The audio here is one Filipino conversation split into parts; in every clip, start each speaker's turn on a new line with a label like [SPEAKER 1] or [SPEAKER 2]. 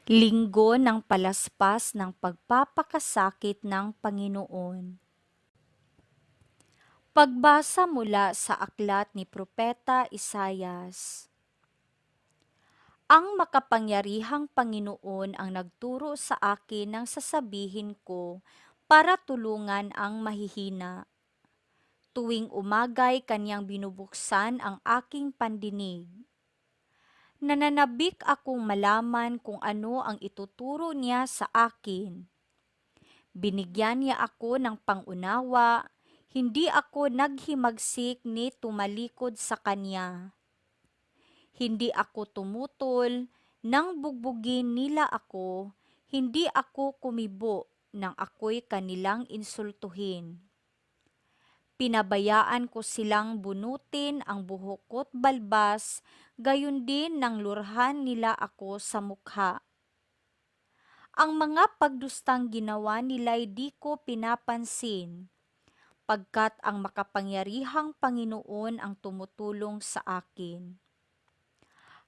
[SPEAKER 1] Linggo ng Palaspas ng Pagpapakasakit ng Panginoon. Pagbasa mula sa aklat ni Propeta Isayas. Ang makapangyarihang Panginoon ang nagturo sa akin ng sasabihin ko para tulungan ang mahihina. Tuwing umagay kanyang binubuksan ang aking pandinig. Nananabik akong malaman kung ano ang ituturo niya sa akin. Binigyan niya ako ng pangunawa, hindi ako naghimagsik ni tumalikod sa kanya. Hindi ako tumutol, nang bugbugin nila ako, hindi ako kumibo nang ako'y kanilang insultuhin. Pinabayaan ko silang bunutin ang buhok ko't balbas, gayon din nang lurhan nila ako sa mukha. Ang mga pagdustang ginawa nila'y di ko pinapansin, pagkat ang makapangyarihang Panginoon ang tumutulong sa akin.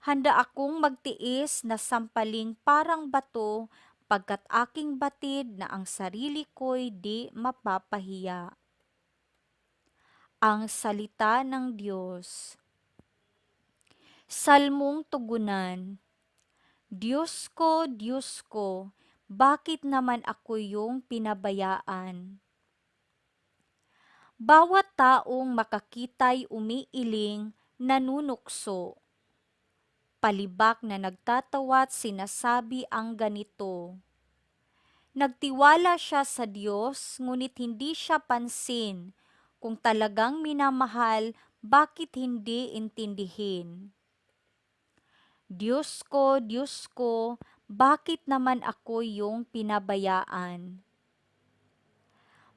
[SPEAKER 1] Handa akong magtiis na sampaling parang bato, pagkat aking batid na ang sarili ko'y di mapapahiya. Ang salita ng Diyos. Salmong tugunan. Diyos ko, bakit naman ako yung pinabayaan? Bawat taong makakita'y umiiling, nanunukso. Palibak na nagtatawa't sinasabi ang ganito. Nagtiwala siya sa Diyos, ngunit hindi siya pansin. Kung talagang minamahal, bakit hindi intindihin? Diyos ko, bakit naman ako yung pinabayaan?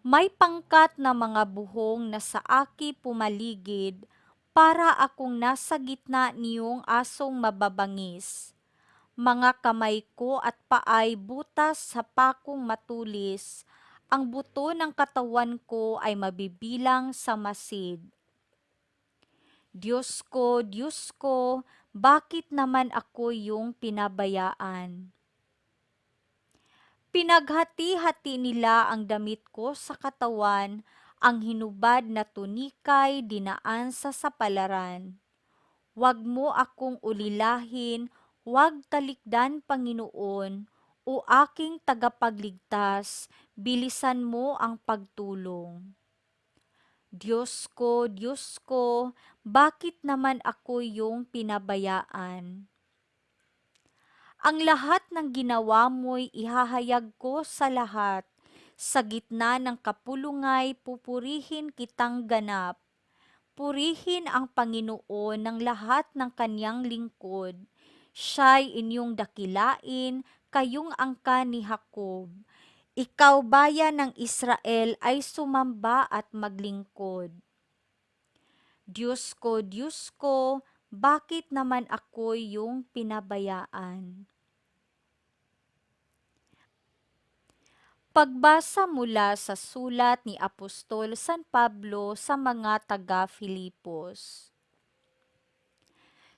[SPEAKER 1] May pangkat na mga buhong na sa aki pumaligid, para akong nasa gitna niyong asong mababangis. Mga kamay ko at paay butas sa pakong matulis, ang buto ng katawan ko ay mabibilang sa masid. Diyos ko, bakit naman ako yung pinabayaan? Pinaghati-hati nila ang damit ko sa katawan, ang hinubad na tunikay dinaan sa sapalaran. Huwag mo akong ulilahin, huwag talikdan, Panginoon, o aking tagapagligtas, bilisan mo ang pagtulong. Diyos ko, bakit naman ako yung pinabayaan? Ang lahat ng ginawa mo'y ihahayag ko sa lahat. Sa gitna ng kapulungay, pupurihin kitang ganap. Purihin ang Panginoon ng lahat ng kanyang lingkod. Siya'y inyong dakilain, kayong angka ni Jacob. Ikaw, bayan ng Israel, ay sumamba at maglingkod. Diyos ko, bakit naman ako yung pinabayaan? Pagbasa mula sa sulat ni Apostol San Pablo sa mga taga-Filipos.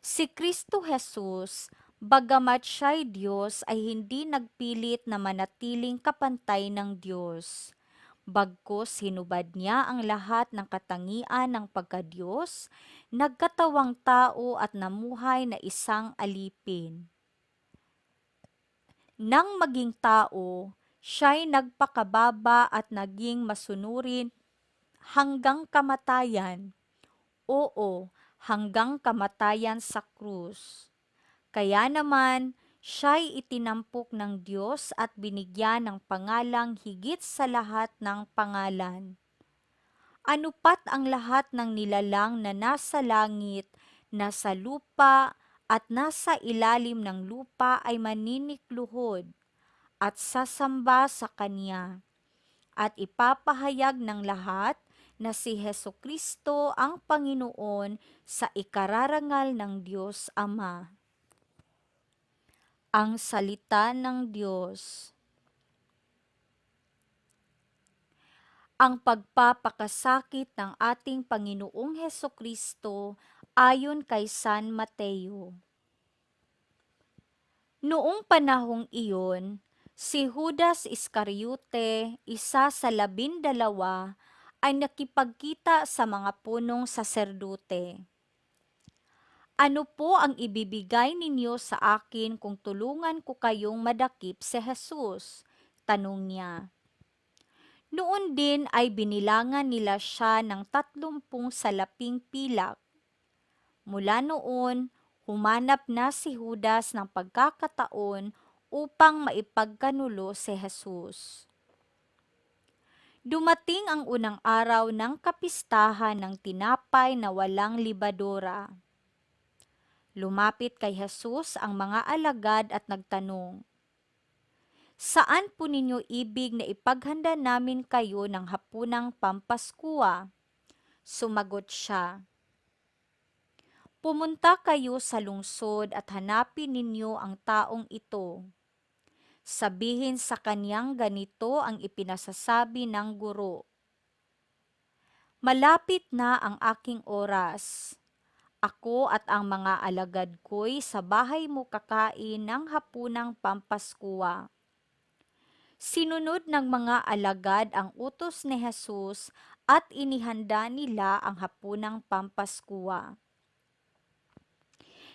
[SPEAKER 1] Si Kristo Jesus, bagamat siya'y Diyos, ay hindi nagpilit na manatiling kapantay ng Diyos. Bagkus hinubad niya ang lahat ng katangian ng pagka-Diyos, nagkatawang tao at namuhay na isang alipin. Nang maging tao, siya'y nagpakababa at naging masunurin hanggang kamatayan. Oo, hanggang kamatayan sa krus. Kaya naman, siya'y itinampok ng Diyos at binigyan ng pangalang higit sa lahat ng pangalan. Ano pat ang lahat ng nilalang na nasa langit, nasa lupa, at nasa ilalim ng lupa ay maninikluhod at sasamba sa Kanya, at ipapahayag ng lahat na si Hesukristo ang Panginoon sa ikararangal ng Diyos Ama. Ang salita ng Diyos. Ang pagpapakasakit ng ating Panginoong Hesukristo ayon kay San Mateo. Noong panahong iyon, si Judas Iscariote, isa sa 12, ay nakipagkita sa mga punong saserdute. Ano po ang ibibigay ninyo sa akin kung tulungan ko kayong madakip si Jesus? Tanong niya. Noon din ay binilangan nila siya ng 30 salaping pilak. Mula noon, humanap na si Judas ng pagkakataon upang maipagkanulo si Jesus. Dumating ang unang araw ng kapistahan ng tinapay na walang libadora. Lumapit kay Jesus ang mga alagad at nagtanong, "Saan po ninyo ibig na ipaghanda namin kayo ng hapunang Pampaskuwa?" Sumagot siya, "Pumunta kayo sa lungsod at hanapin ninyo ang taong ito. Sabihin sa kaniyang ganito ang ipinasasabi ng guro. Malapit na ang aking oras. Ako at ang mga alagad ko'y sa bahay mo kakain ng hapunang Pampaskuwa." Sinunod ng mga alagad ang utos ni Jesus at inihanda nila ang hapunang Pampaskuwa.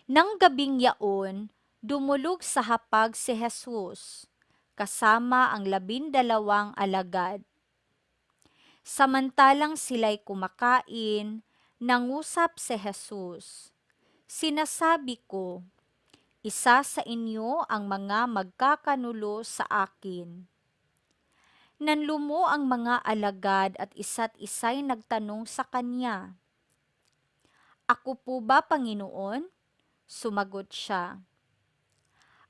[SPEAKER 1] Nang gabing yaon, dumulog sa hapag si Jesus, kasama ang 12 alagad. Samantalang sila'y kumakain, nangusap si Jesus, "Sinasabi ko, isa sa inyo ang mga magkakanulo sa akin." Nanlumo ang mga alagad at isa't isa'y nagtanong sa kanya, "Ako po ba, Panginoon?" Sumagot siya,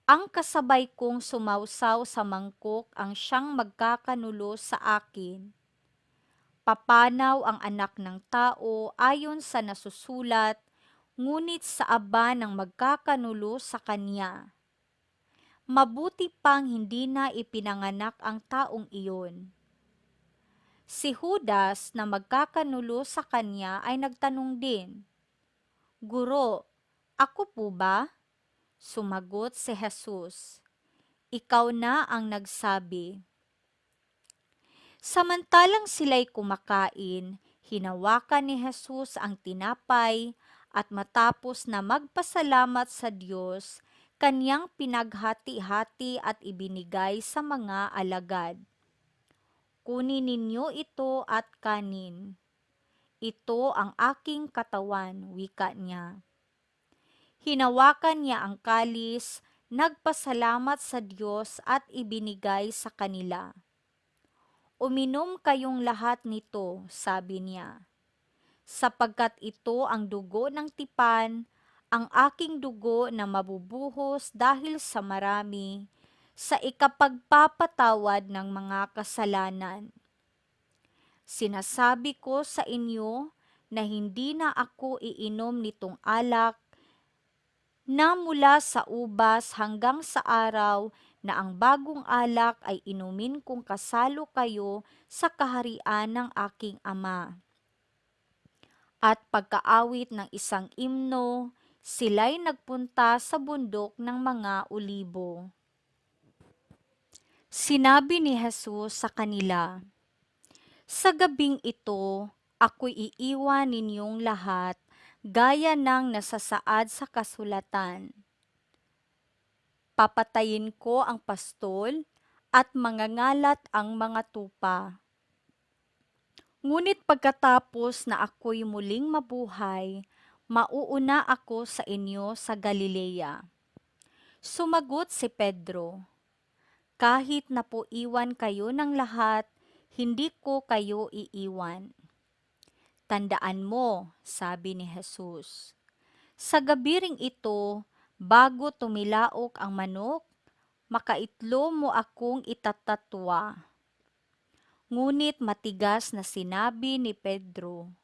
[SPEAKER 1] "Ang kasabay kong sumawsaw sa mangkok ang siyang magkakanulo sa akin. Papanaw ang anak ng tao ayon sa nasusulat, ngunit sa aba ng magkakanulo sa kanya. Mabuti pang hindi na ipinanganak ang taong iyon." Si Judas na magkakanulo sa kanya ay nagtanong din, "Guro, ako po ba?" Sumagot si Jesus, "Ikaw na ang nagsabi." Samantalang sila'y kumakain, hinawakan ni Jesus ang tinapay at matapos na magpasalamat sa Diyos, kaniyang pinaghati-hati at ibinigay sa mga alagad. "Kunin ninyo ito at kanin. Ito ang aking katawan," wika niya. Hinawakan niya ang kalis, nagpasalamat sa Diyos at ibinigay sa kanila. "Uminom kayong lahat nito," sabi niya, "sapagkat ito ang dugo ng tipan, ang aking dugo na mabubuhos dahil sa marami, sa ikapagpapatawad ng mga kasalanan. Sinasabi ko sa inyo na hindi na ako iinom nitong alak na mula sa ubas hanggang sa araw na ang bagong alak ay inumin kung kasalo kayo sa kaharian ng aking Ama." At pagkaawit ng isang imno, sila'y nagpunta sa bundok ng mga Olibo. Sinabi ni Jesus sa kanila, "Sa gabing ito, ako'y iiwan ninyong lahat, gaya ng nasasaad sa kasulatan. Papatayin ko ang pastol at mangangalat ang mga tupa. Ngunit pagkatapos na ako'y muling mabuhay, mauuna ako sa inyo sa Galilea." Sumagot si Pedro, "Kahit na po iwan kayo ng lahat, hindi ko kayo iiwan." "Tandaan mo," sabi ni Jesus, "sa gabi ring ito, bago tumilaok ang manok, makaitlo mo akong itatatwa." Ngunit matigas na sinabi ni Pedro,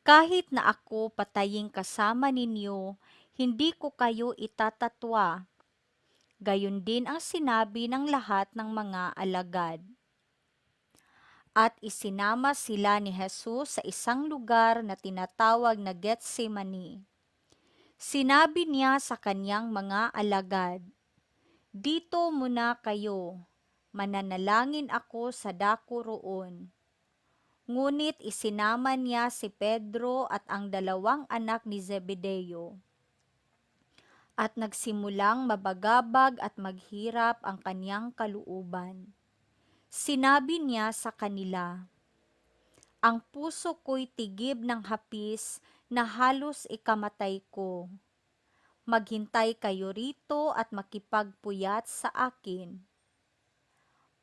[SPEAKER 1] "Kahit na ako patayin kasama ninyo, hindi ko kayo itatatwa." Gayon din ang sinabi ng lahat ng mga alagad. At isinama sila ni Jesus sa isang lugar na tinatawag na Getsemani. Sinabi niya sa kanyang mga alagad, "Dito muna kayo, mananalangin ako sa dako roon." Ngunit isinama niya si Pedro at ang dalawang anak ni Zebedeo. At nagsimulang mabagabag at maghirap ang kanyang kalooban. Sinabi niya sa kanila, "Ang puso ko'y tigib ng hapis na halos ikamatay ko. Maghintay kayo rito at makipagpuyat sa akin."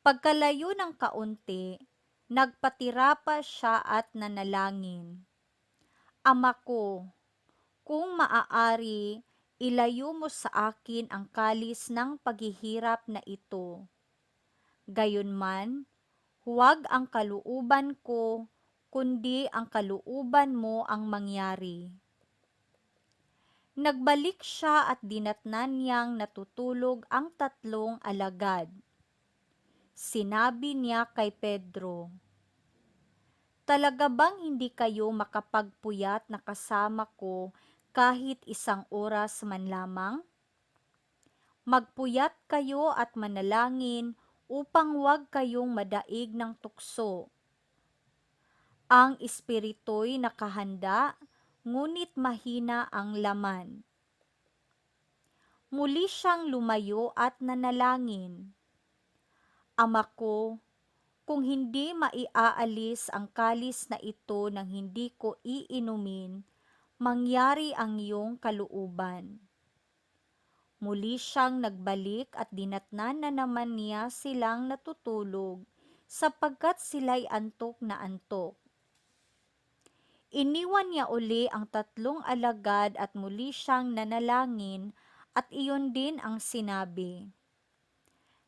[SPEAKER 1] Pagkalayo ng kaunti, nagpatira pa siya at nanalangin, "Ama ko, kung maaari, ilayo mo sa akin ang kalis ng paghihirap na ito. Gayunman, huwag ang kalooban ko, kundi ang kalooban mo ang mangyari." Nagbalik siya at dinatnan niyang natutulog ang tatlong alagad. Sinabi niya kay Pedro, "Talaga bang hindi kayo makapagpuyat na kasama ko kahit isang oras man lamang? Magpuyat kayo at manalangin upang huwag kayong madaig ng tukso. Ang espiritu'y nakahanda, ngunit mahina ang laman." Muli siyang lumayo at nanalangin, "Ama ko, kung hindi maiaalis ang kalis na ito nang hindi ko iinumin, mangyari ang iyong kalooban." Muli siyang nagbalik at dinatnan na naman niya silang natutulog, sapagkat sila'y antok na antok. Iniwan niya uli ang tatlong alagad at muli siyang nanalangin, at iyon din ang sinabi.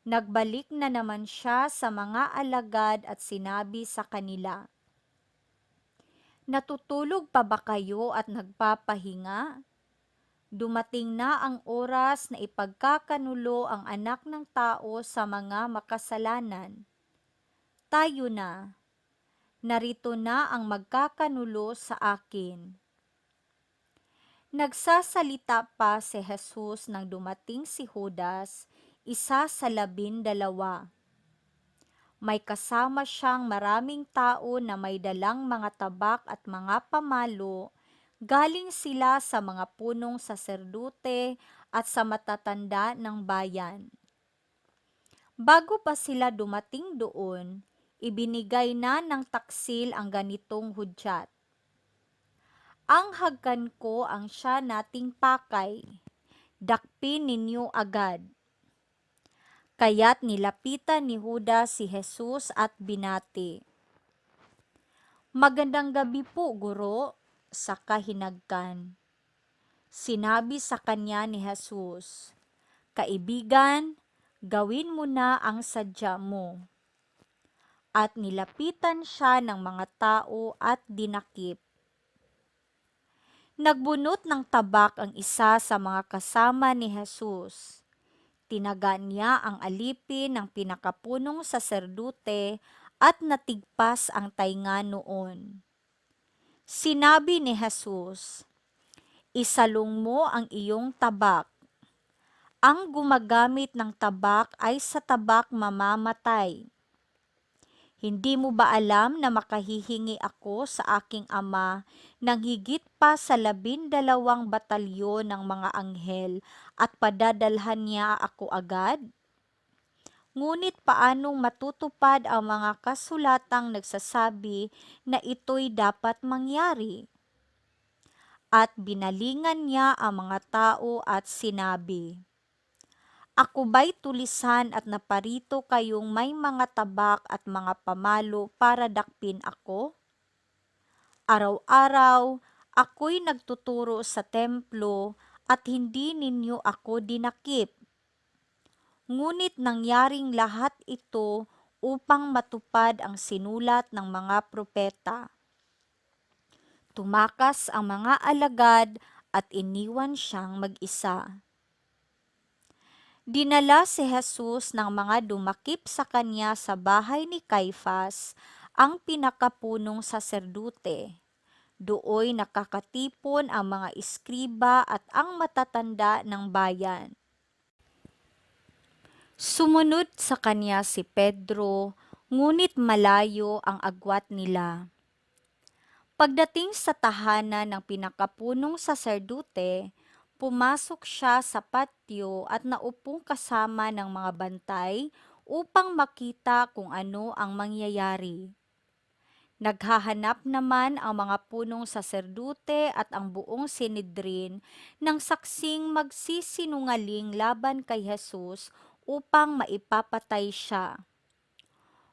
[SPEAKER 1] Nagbalik na naman siya sa mga alagad at sinabi sa kanila, "Natutulog pa ba kayo at nagpapahinga? Dumating na ang oras na ipagkakanulo ang anak ng tao sa mga makasalanan. Tayo na, narito na ang magkakanulo sa akin." Nagsasalita pa si Jesus nang dumating si Judas, isa sa 12. May kasama siyang maraming tao na may dalang mga tabak at mga pamalo. Galing sila sa mga punong saserdute at sa matatanda ng bayan. Bago pa sila dumating doon, ibinigay na ng taksil ang ganitong hudyat, "Ang hagkan ko ang siya nating pakay, dakpin ninyo agad." Kaya't nilapitan ni Judas si Jesus at binati, "Magandang gabi po, Guro," sa kahinagkan. Sinabi sa kanya ni Jesus, "Kaibigan, gawin mo na ang sadya mo." At nilapitan siya ng mga tao at dinakip. Nagbunot ng tabak ang isa sa mga kasama ni Jesus. Tinaga niya ang alipin ng pinakapunong saserdute at natigpas ang tainga noon. Sinabi ni Jesus, "Isalong mo ang iyong tabak." Ang gumagamit ng tabak ay sa tabak mamamatay. Hindi mo ba alam na makahihingi ako sa aking Ama ng higit pa sa 12 batalyon ng mga anghel at padadalhan niya ako agad? Ngunit paanong matutupad ang mga kasulatang nagsasabi na ito'y dapat mangyari? At binalingan niya ang mga tao at sinabi, "Ako ba'y tulisan at naparito kayong may mga tabak at mga pamalo para dakpin ako? Araw-araw, ako'y nagtuturo sa templo at hindi ninyo ako dinakip. Ngunit nangyaring lahat ito upang matupad ang sinulat ng mga propeta." Tumakas ang mga alagad at iniwan siyang mag-isa. Dinala si Jesus ng mga dumakip sa kanya sa bahay ni Caifas, ang pinakapunong saserdute. Dooy nakakatipon ang mga iskriba at ang matatanda ng bayan. Sumunod sa kanya si Pedro, ngunit malayo ang agwat nila. Pagdating sa tahanan ng pinakapunong saserdute, pumasok siya sa patio at naupo kasama ng mga bantay upang makita kung ano ang mangyayari. Naghahanap naman ang mga punong saserdute at ang buong Sinedrin ng saksing magsisinungaling laban kay Jesus upang maipapatay siya.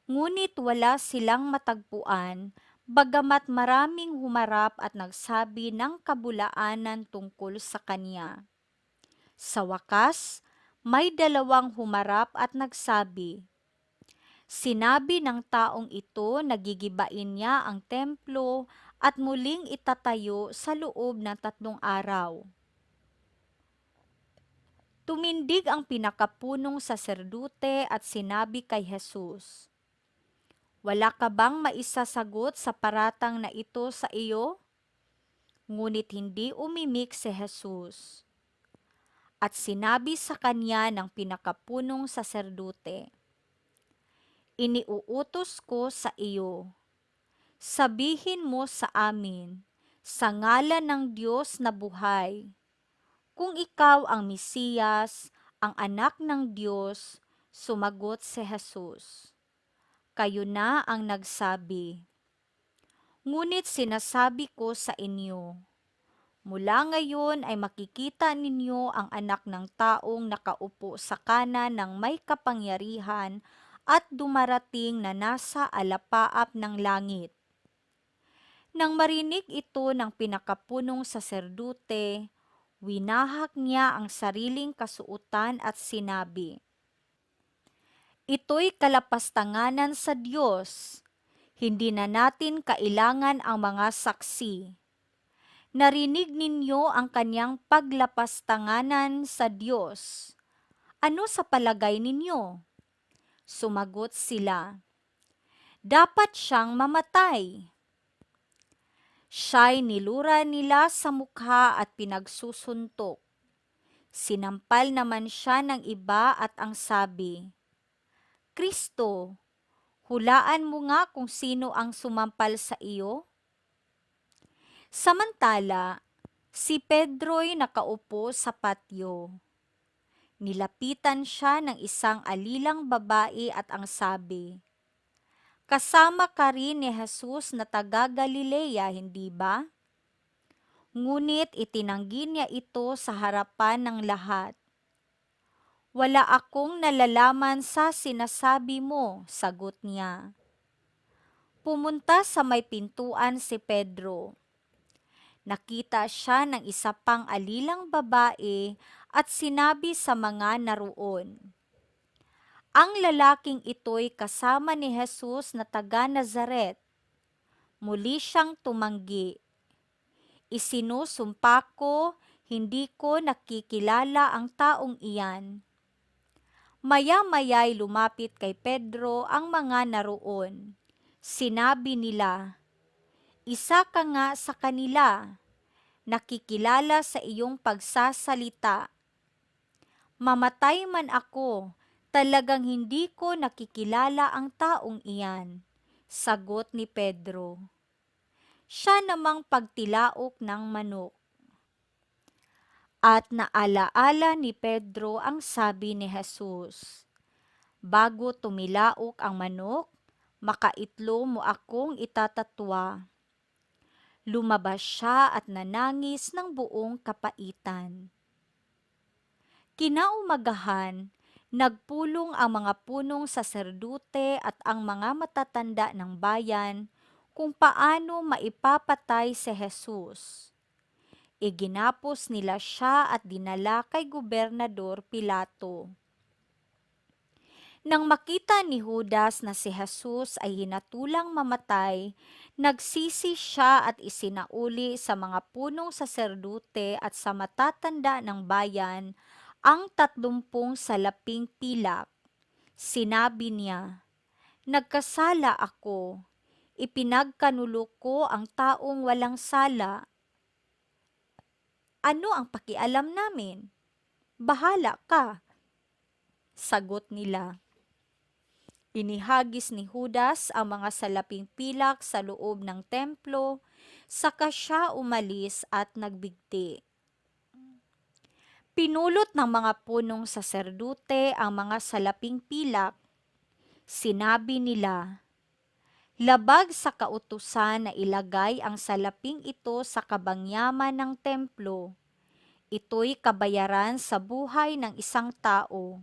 [SPEAKER 1] Ngunit wala silang matagpuan, bagamat maraming humarap at nagsabi ng kabulaanan tungkol sa kanya. Sa wakas, may dalawang humarap at nagsabi, "Sinabi ng taong ito na gigibain niya ang templo at muling itatayo sa loob ng 3 araw." Tumindig ang pinakapunong saserdute at sinabi kay Jesus, "Wala ka bang maisasagot sa paratang na ito sa iyo?" Ngunit hindi umimik si Jesus. At sinabi sa kanya ng pinakapunong saserdute, "Iniuutos ko sa iyo, sabihin mo sa amin, sa ngalan ng Diyos na buhay, kung ikaw ang Mesiyas, ang anak ng Diyos." Sumagot si Jesus, "Kayo na ang nagsabi. Ngunit sinasabi ko sa inyo, mula ngayon ay makikita ninyo ang anak ng taong nakaupo sa kanan ng may kapangyarihan at dumarating na nasa alapaap ng langit." Nang marinig ito ng pinakapunong saserdute, winahak niya ang sariling kasuotan at sinabi, "Ito'y kalapastanganan sa Diyos. Hindi na natin kailangan ang mga saksi. Narinig ninyo ang kanyang paglapastanganan sa Diyos. Ano sa palagay ninyo?" Sumagot sila, "Dapat siyang mamatay." Siya'y nilura nila sa mukha at pinagsusuntok. Sinampal naman siya ng iba at ang sabi, "Kristo, hulaan mo nga kung sino ang sumampal sa iyo." Samantala, si Pedro'y nakaupo sa patio. Nilapitan siya ng isang alilang babae at ang sabi, "Kasama ka rin ni Jesus na taga Galilea, hindi ba?" Ngunit itinanggi niya ito sa harapan ng lahat. "Wala akong nalalaman sa sinasabi mo," sagot niya. Pumunta sa may pintuan si Pedro. Nakita siya ng isa pang alilang babae at sinabi sa mga naroon, "Ang lalaking ito'y kasama ni Jesus na taga Nazaret." Muli siyang tumanggi. "Isinusumpa ko, hindi ko nakikilala ang taong iyan." Maya-maya'y lumapit kay Pedro ang mga naroon. Sinabi nila, "Isa ka nga sa kanila, nakikilala sa iyong pagsasalita." "Mamatay man ako, talagang hindi ko nakikilala ang taong iyan," sagot ni Pedro. Siya namang pagtilaok ng manok. At naalaala ni Pedro ang sabi ni Jesus, "Bago tumilaok ang manok, makaitlo mo akong itatatwa." Lumabas siya at nanangis ng buong kapaitan. Kinaumagahan, nagpulong ang mga punong saserdute at ang mga matatanda ng bayan kung paano maipapatay si Jesus. Iginapos nila siya at dinala kay Gobernador Pilato. Nang makita ni Judas na si Jesus ay hinatulang mamatay, nagsisi siya at isinauli sa mga punong saserdute at sa matatanda ng bayan ang 30 salaping pilak. Sinabi niya, "Nagkasala ako. Ipinagkanulo ko ang taong walang sala. Ano ang pakialam namin? Bahala ka, sagot nila. Inihagis ni Judas ang mga salaping pilak sa loob ng templo, saka siya umalis at nagbigti. Pinulot ng mga punong saserdute ang mga salaping pilak. Sinabi nila, labag sa kautusan na ilagay ang salaping ito sa kabangyaman ng templo. Ito'y kabayaran sa buhay ng isang tao.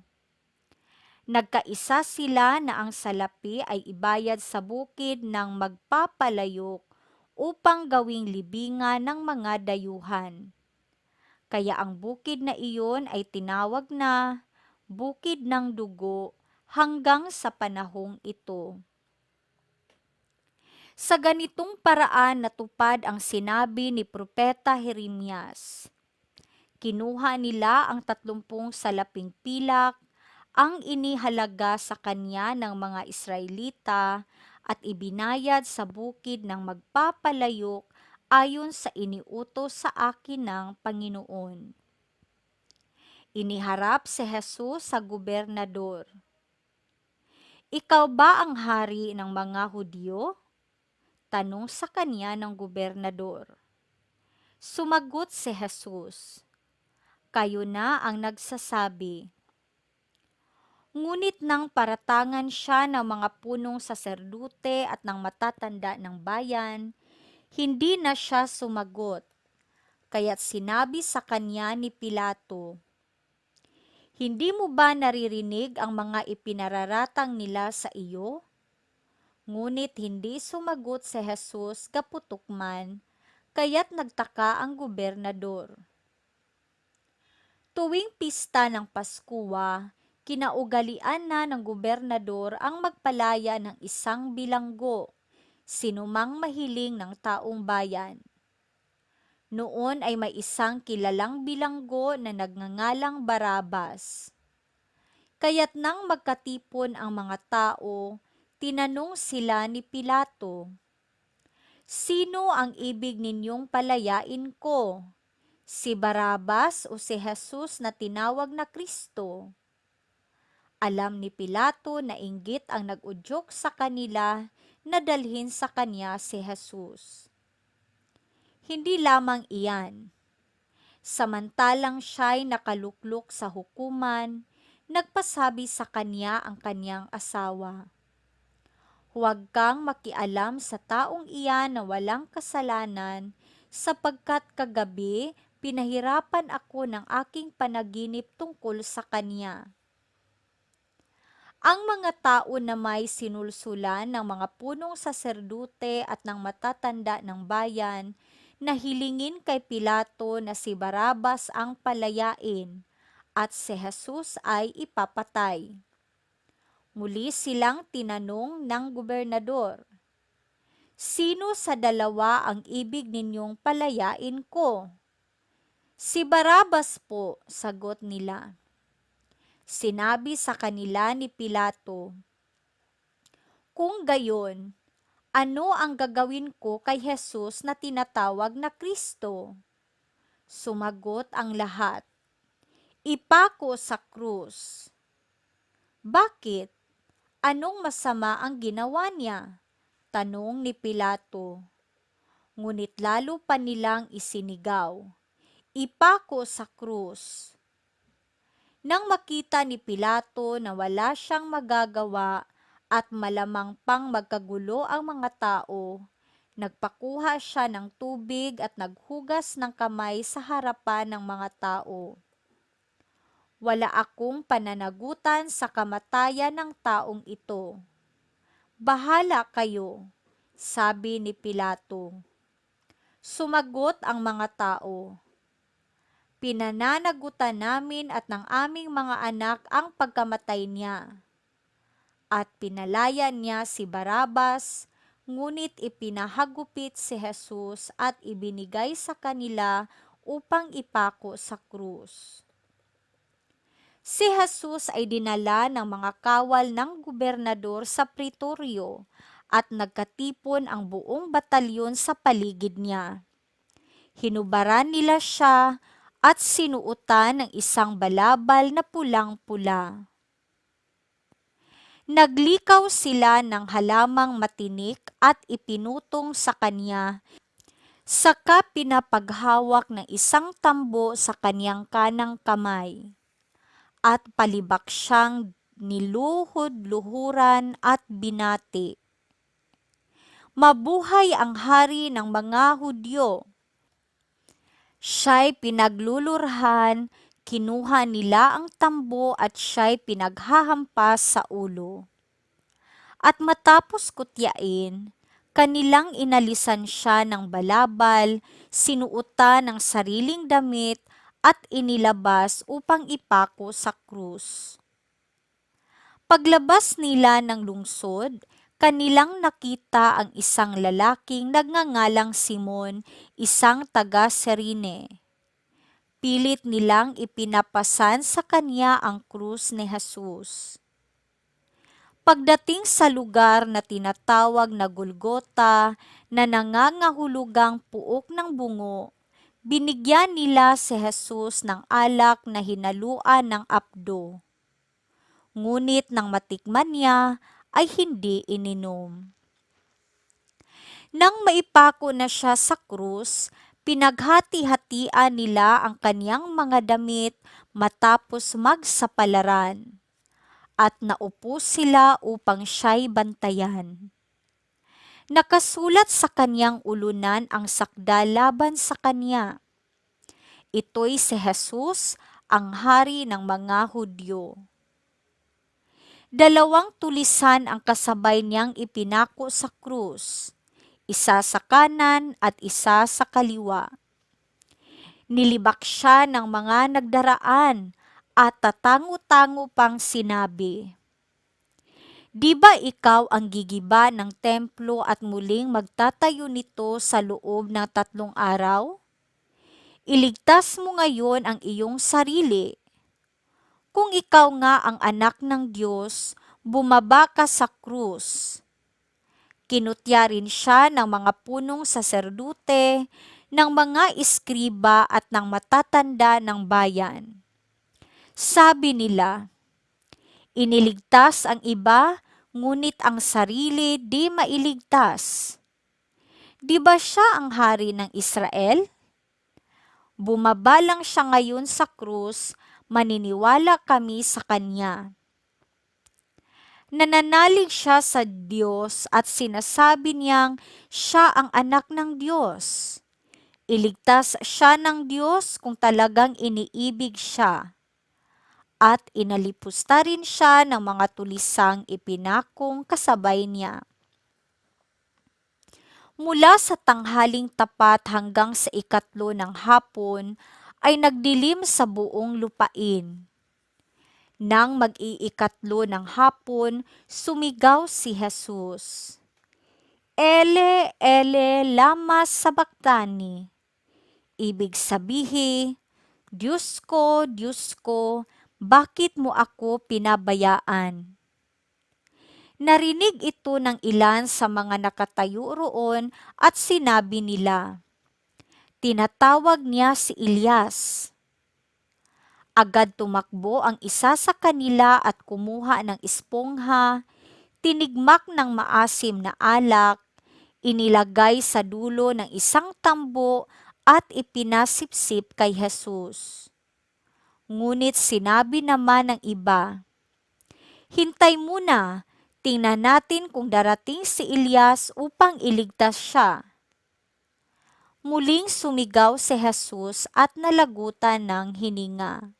[SPEAKER 1] Nagkaisa sila na ang salapi ay ibayad sa bukid ng magpapalayok upang gawing libingan ng mga dayuhan. Kaya ang bukid na iyon ay tinawag na Bukid ng Dugo hanggang sa panahong ito. Sa ganitong paraan natupad ang sinabi ni Propeta Jeremias. Kinuha nila ang 30 salaping pilak, ang inihalaga sa kanya ng mga Israelita at ibinayad sa bukid ng magpapalayok ayon sa iniutos sa akin ng Panginoon. Iniharap si Jesus sa gobernador. Ikaw ba ang hari ng mga Hudyo? Tanong sa kanya ng gobernador. Sumagot si Jesus, kayo na ang nagsasabi. Ngunit nang paratangan siya ng mga punong saserdute at ng matatanda ng bayan, hindi na siya sumagot. Kaya't sinabi sa kanya ni Pilato, hindi mo ba naririnig ang mga ipinararatang nila sa iyo? Ngunit hindi sumagot si Jesus kaputukman, kaya't nagtaka ang gobernador. Tuwing pista ng Paskuwa, kinaugalian na ng gobernador ang magpalaya ng isang bilanggo, sinumang mahiling ng taong bayan. Noon ay may isang kilalang bilanggo na nagngangalang Barabas. Kaya't nang magkatipon ang mga tao, tinanong sila ni Pilato, sino ang ibig ninyong palayain ko? Si Barabas o si Jesus na tinawag na Kristo? Alam ni Pilato na inggit ang nag-udyok sa kanila na dalhin sa kanya si Jesus. Hindi lamang iyan. Samantalang siya'y nakaluklok sa hukuman, nagpasabi sa kanya ang kanyang asawa, huwag kang makialam sa taong iyan na walang kasalanan, sapagkat kagabi pinahirapan ako ng aking panaginip tungkol sa kanya. Ang mga tao na may sinulsulan ng mga punong saserdute at ng matatanda ng bayan na hilingin kay Pilato na si Barabas ang palayain at si Jesus ay ipapatay. Muli silang tinanong ng gobernador, sino sa dalawa ang ibig ninyong palayain ko? Si Barabas po, sagot nila. Sinabi sa kanila ni Pilato, kung gayon, ano ang gagawin ko kay Jesus na tinatawag na Kristo? Sumagot ang lahat, ipako sa krus. Bakit? Anong masama ang ginawa niya? Tanong ni Pilato. Ngunit lalo pa nilang isinigaw, ipako sa krus. Nang makita ni Pilato na wala siyang magagawa at malamang pang magkagulo ang mga tao, nagpakuha siya ng tubig at naghugas ng kamay sa harapan ng mga tao. Wala akong pananagutan sa kamatayan ng taong ito. Bahala kayo, sabi ni Pilato. Sumagot ang mga tao, pinananagutan namin at ng aming mga anak ang pagkamatay niya. At pinalaya niya si Barabas, ngunit ipinahagupit si Jesus at ibinigay sa kanila upang ipako sa krus. Si Jesus ay dinala ng mga kawal ng gobernador sa pritoryo at nagkatipon ang buong batalyon sa paligid niya. Hinubaran nila siya at sinuotan ng isang balabal na pulang-pula. Naglikaw sila ng halamang matinik at ipinutong sa kanya, saka pinapaghawak ng isang tambo sa kanyang kanang kamay, at palibak siyang niluhod-luhuran at binati. Mabuhay ang hari ng mga Hudyo! Siya'y pinaglulurhan, kinuha nila ang tambo at siya'y pinaghahampas sa ulo. At matapos kutyain, kanilang inalisan siya ng balabal, sinuotan ng sariling damit at inilabas upang ipako sa krus. Paglabas nila ng lungsod, kanilang nakita ang isang lalaking nagngangalang Simon, isang taga-Cirene. Pilit nilang ipinapasan sa kanya ang krus ni Jesus. Pagdating sa lugar na tinatawag na Golgota, na nangangahulugang puok ng bungo, binigyan nila si Jesus ng alak na hinaluan ng apdo. Ngunit nang matikman niya, ay hindi ininom. Nang maipako na siya sa krus, pinaghati-hatian nila ang kaniyang mga damit matapos magsapalaran, at naupo sila upang siya'y bantayan. Nakasulat sa kaniyang ulunan ang sakda laban sa kaniya. Ito'y si Jesus, ang hari ng mga Hudyo. 2 tulisan ang kasabay niyang ipinako sa krus, isa sa kanan at isa sa kaliwa. Nilibak siya ng mga nagdaraan at tatango-tango pang sinabi, "Di ba ikaw ang gigiba ng templo at muling magtatayo nito sa loob ng 3 araw? Iligtas mo ngayon ang iyong sarili. Kung ikaw nga ang anak ng Diyos, bumaba ka sa krus." Kinutya rin siya ng mga punong saserdute, ng mga iskriba at ng matatanda ng bayan. Sabi nila, "Iniligtas ang iba, ngunit ang sarili di mailigtas. Di ba siya ang hari ng Israel? Bumaba lang siya ngayon sa krus, maniniwala kami sa kanya." Nananalig siya sa Diyos at sinasabi niyang siya ang anak ng Diyos. Iligtas siya ng Diyos kung talagang iniibig siya. At inalipusta rin siya ng mga tulisang ipinakong kasabay niya. Mula sa tanghaling tapat hanggang sa 3 ng hapon ay nagdilim sa buong lupain. Nang mag-3 ng hapon, sumigaw si Jesus, "Ele, Ele, lama sabachthani?" Ibig sabihin, Diyos ko, bakit mo ako pinabayaan?" Narinig ito ng ilan sa mga nakatayo roon at sinabi nila, "Tinatawag niya si Elias." Agad tumakbo ang isa sa kanila at kumuha ng espongha, tinigmak ng maasim na alak, inilagay sa dulo ng isang tambo at ipinasipsip kay Jesus. Ngunit sinabi naman ng iba, "Hintay muna, tingnan natin kung darating si Elias upang iligtas siya." Muling sumigaw si Jesus at nalagutan ng hininga.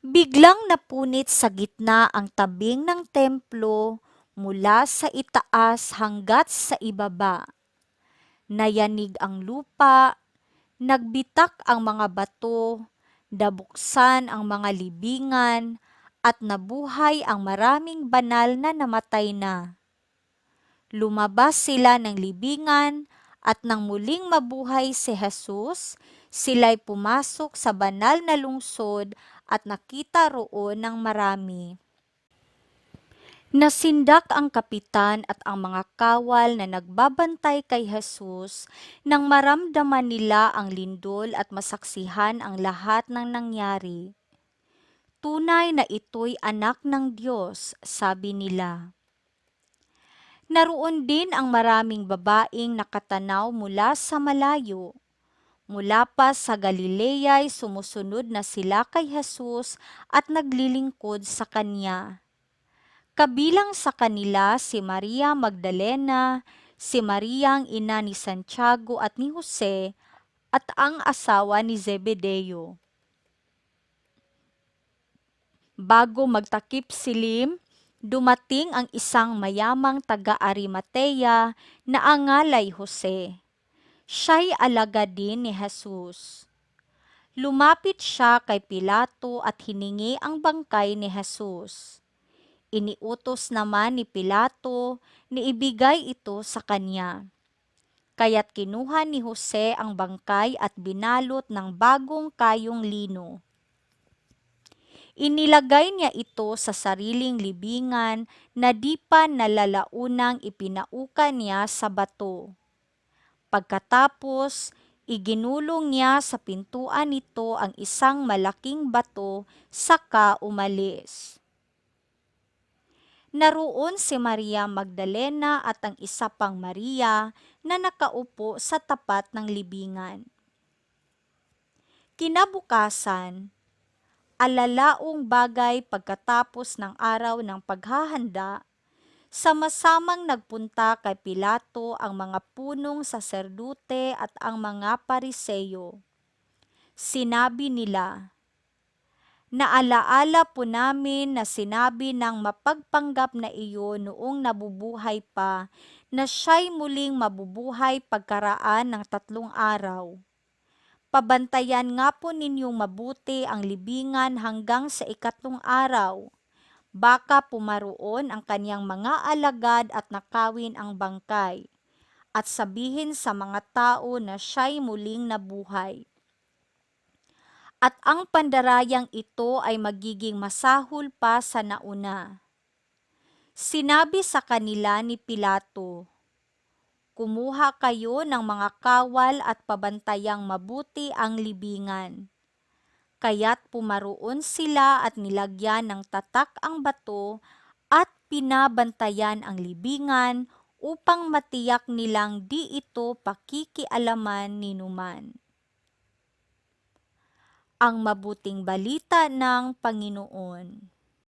[SPEAKER 1] Biglang napunit sa gitna ang tabing ng templo mula sa itaas hanggat sa ibaba. Nayanig ang lupa, nagbitak ang mga bato, nabuksan ang mga libingan, at nabuhay ang maraming banal na namatay na. Lumabas sila ng libingan at nang muling mabuhay si Jesus, sila'y pumasok sa banal na lungsod at nakita roon ng marami. Nasindak ang kapitan at ang mga kawal na nagbabantay kay Jesus nang maramdaman nila ang lindol at masaksihan ang lahat ng nangyari. Tunay na ito'y anak ng Diyos, sabi nila. Naroon din ang maraming babaeng nakatanaw mula sa malayo. Mula pa sa Galilea ay sumusunod na sila kay Jesus at naglilingkod sa Kanya. Kabilang sa kanila si Maria Magdalena, si Maria ang ina ni Santiago at ni Jose, at ang asawa ni Zebedeo. Bago magtakip silim, dumating ang isang mayamang taga-Arimatea na angalay Jose. Siya'y alagad din ni Jesus. Lumapit siya kay Pilato at hiningi ang bangkay ni Jesus. Iniutos naman ni Pilato na ibigay ito sa kanya. Kaya't kinuha ni Jose ang bangkay at binalot ng bagong kayong lino. Inilagay niya ito sa sariling libingan na di pa nalalaunang ipinauka niya sa bato. Pagkatapos, iginulong niya sa pintuan nito ang isang malaking bato saka umalis. Naroon si Maria Magdalena at ang isa pang Maria na nakaupo sa tapat ng libingan. Kinabukasan, alalaong bagay pagkatapos ng araw ng paghahanda, sama-samang nagpunta kay Pilato ang mga punong saserdute at ang mga pariseyo. Sinabi nila, "Naalaala po namin na sinabi ng mapagpanggap na iyo noong nabubuhay pa na siya'y muling mabubuhay pagkaraan ng 3 araw. Pabantayan nga po ninyong mabuti ang libingan hanggang sa 4 araw. Baka pumaroon ang kanyang mga alagad at nakawin ang bangkay, at sabihin sa mga tao na siya'y muling nabuhay. At ang pandarayang ito ay magiging masahol pa sa nauna." Sinabi sa kanila ni Pilato, "Kumuha kayo ng mga kawal at pabantayang mabuti ang libingan." Kaya't pumaroon sila at nilagyan ng tatak ang bato at pinabantayan ang libingan upang matiyak nilang di ito pakikialaman ni numan. Ang mabuting balita ng Panginoon.